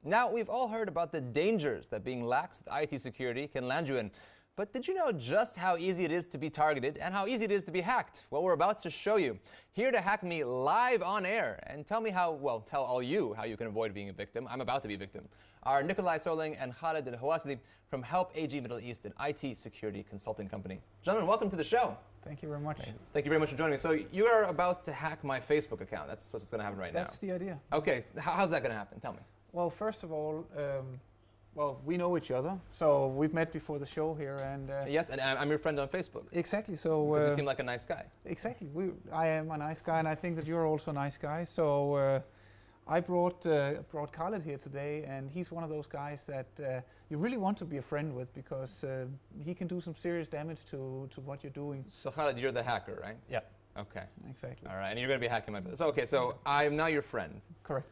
Now, we've all heard about the dangers that being lax with IT security can land you in. But did you know just how easy it is to be targeted and how easy it is to be hacked? Well, we're about to show you. Here to hack me live on air and tell me how, well, tell all you how you can avoid being a victim. I'm about to be a victim. Are Nicolai and Khaled AlHawasli from Help AG Middle East, an IT security consulting company. Gentlemen, welcome to the show. Thank you very much. Thank you very much for joining me. So you are about to hack my Facebook account. That's what's going to happen right now. That's the idea. Okay, how's that going to happen? Tell me. Well, first of all, we know each other, so we've met before the show here, and yes, and I'm your friend on Facebook. Exactly. So because you seem like a nice guy. Exactly. I am a nice guy, and I think that you're also a nice guy. So I brought Khaled here today, and he's one of those guys that you really want to be a friend with because he can do some serious damage to what you're doing. So Khaled, you're the hacker, right? Yeah. Okay. Exactly. All right, and you're going to be hacking my business. So, okay, so I'm now your friend. Correct.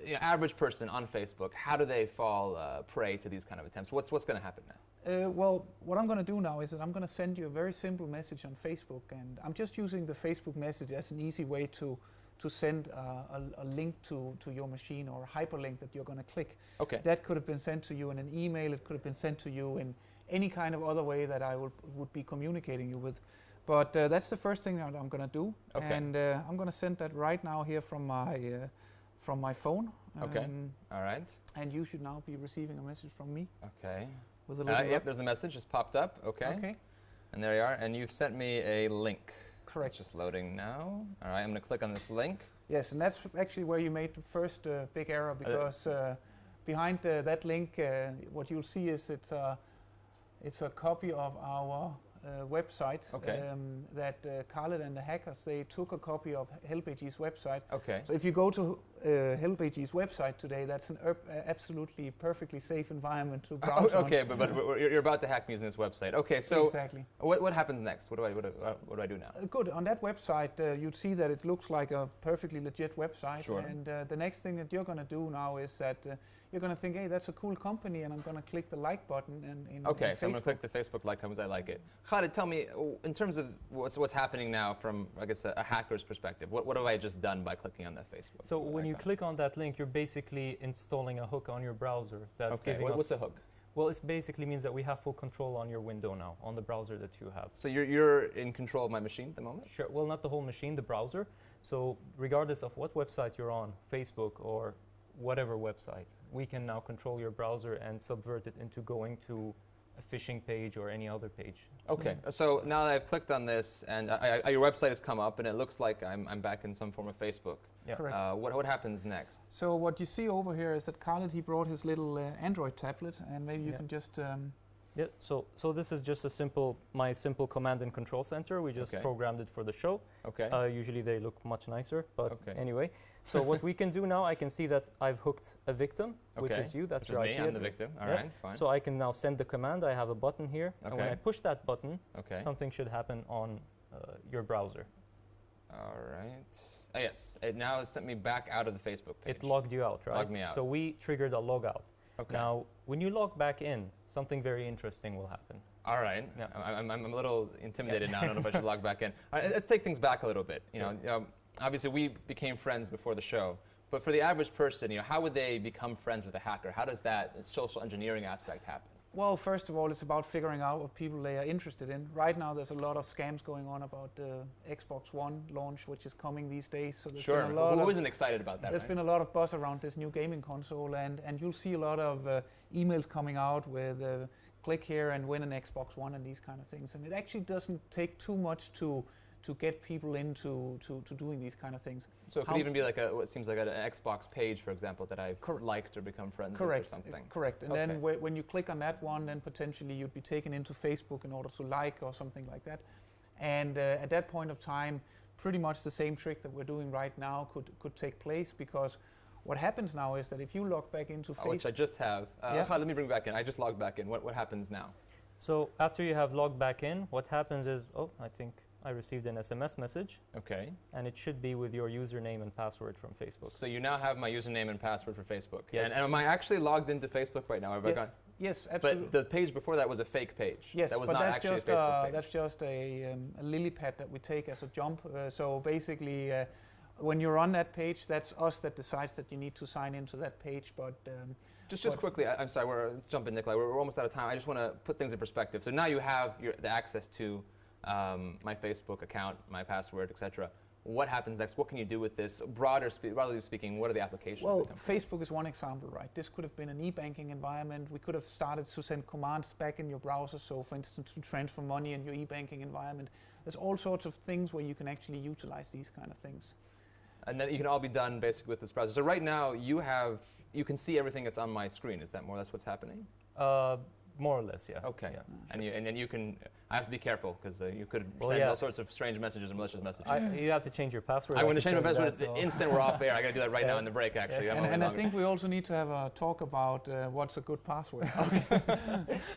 You know, average person on Facebook, how do they fall prey to these kind of attempts? What's going to happen now? Well, what I'm going to do now is that I'm going to send you a very simple message on Facebook, and I'm just using the Facebook message as an easy way to send a link to your machine or a hyperlink that you're going to click. Okay. That could have been sent to you in an email. It could have been sent to you in any kind of other way that I would be communicating you with. But that's the first thing that I'm going to do. Okay. And I'm going to send that right now here from my phone. Okay. All right. And you should now be receiving a message from me. Okay. With a little yep, there's the message just popped up. Okay. Okay. And there you are. And you've sent me a link. Correct. It's just loading now. All right, I'm going to click on this link. Yes, and that's actually where you made the first big error because behind that link, what you'll see is it's a copy of our website. Okay. That Khaled and the hackers, they took a copy of Help AG's website. Okay. So if you go to Help AG's website today, that's an absolutely perfectly safe environment to browse on. Okay, but you're about to hack me using this website. Okay, so exactly. What happens next? What do I do now? Good. On that website, you'd see that it looks like a perfectly legit website. Sure. And the next thing that you're going to do now is that you're going to think, hey, that's a cool company, and I'm going to click the like button. Okay, so I'm going to click the Facebook like because I like it. Khaled, tell me, in terms of what's happening now from, I guess, a hacker's perspective, what have I just done by clicking on that Facebook? So when you click on that link, you're basically installing a hook on your browser. That's okay, what's a hook? Well, it basically means that we have full control on your window now, on the browser that you have. So you're in control of my machine at the moment? Sure. Well, not the whole machine, the browser. So regardless of what website you're on, Facebook or whatever website, we can now control your browser and subvert it into going to a phishing page or any other page. Okay, so now that I've clicked on this and your website has come up and it looks like I'm back in some form of Facebook. Yeah. Correct. What happens next? So what you see over here is that Khaled, he brought his little Android tablet, and maybe you can just... Yeah, so this is just my simple command and control center. We just programmed it for the show. Okay. Usually they look much nicer, but anyway. So what we can do now, I can see that I've hooked a victim, which is you. That's right. Me. I'm the victim. All right, fine. So I can now send the command. I have a button here, and when I push that button, something should happen on your browser. All right. Oh, yes. It now has sent me back out of the Facebook page. It logged you out, right? Logged me out. So we triggered a logout. Okay. Now, when you log back in, something very interesting will happen. All right. Yeah. I'm a little intimidated now. I don't know if I should log back in. All right, let's take things back a little bit. You know, obviously we became friends before the show, but for the average person, how would they become friends with a hacker? How does that social engineering aspect happen? Well, first of all, it's about figuring out what people they are interested in. Right now, there's a lot of scams going on about the Xbox One launch, which is coming these days. So there's been a lot Who isn't excited about that? There's been a lot of buzz around this new gaming console, and you'll see a lot of emails coming out with click here and win an Xbox One and these kind of things. And it actually doesn't take too much to get people into doing these kind of things. So it could even be like what seems like an Xbox page, for example, that I've liked or become friends with or something. Correct. And then when you click on that one, then potentially you'd be taken into Facebook in order to like or something like that. And at that point of time, pretty much the same trick that we're doing right now could take place, because what happens now is that if you log back into Facebook... Which I just have. Let me bring back in. I just logged back in. What happens now? So after you have logged back in, what happens is, I think I received an SMS message. Okay. And it should be with your username and password from Facebook. So you now have my username and password for Facebook. Yes. And am I actually logged into Facebook right now? Yes, absolutely. But the page before that was a fake page. Yes, that was but not that's actually just a Facebook page. that's just a lily pad that we take as a jump. So basically, when you're on that page, that's us that decides that you need to sign into that page. But just quickly, I'm sorry, we're jumping, Nicolai. We're almost out of time. I just want to put things in perspective. So now you have the access to my Facebook account, my password, etc. What happens next? What can you do with this? Broadly speaking, what are the applications? Well, Facebook is one example, right? This could have been an e-banking environment. We could have started to send commands back in your browser. So, for instance, to transfer money in your e-banking environment. There's all sorts of things where you can actually utilize these kind of things. And then you can all be done basically with this browser. So right now you can see everything that's on my screen. Is that more or less what's happening? More or less, yeah. Okay. Yeah. And then you can. I have to be careful because you could send all sorts of strange messages and malicious messages. You have to change your password. I want to change my password the instant we're off air. I got to do that right now in the break, actually. Yeah. And I think we also need to have a talk about what's a good password.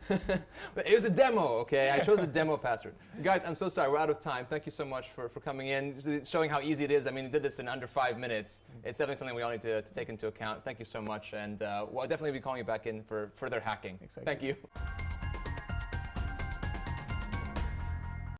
It was a demo, okay? I chose a demo password. Guys, I'm so sorry. We're out of time. Thank you so much for coming in, showing how easy it is. I mean, you did this in under 5 minutes. It's definitely something we all need to take into account. Thank you so much. And we'll definitely be calling you back in for further hacking. Exactly. Thank you.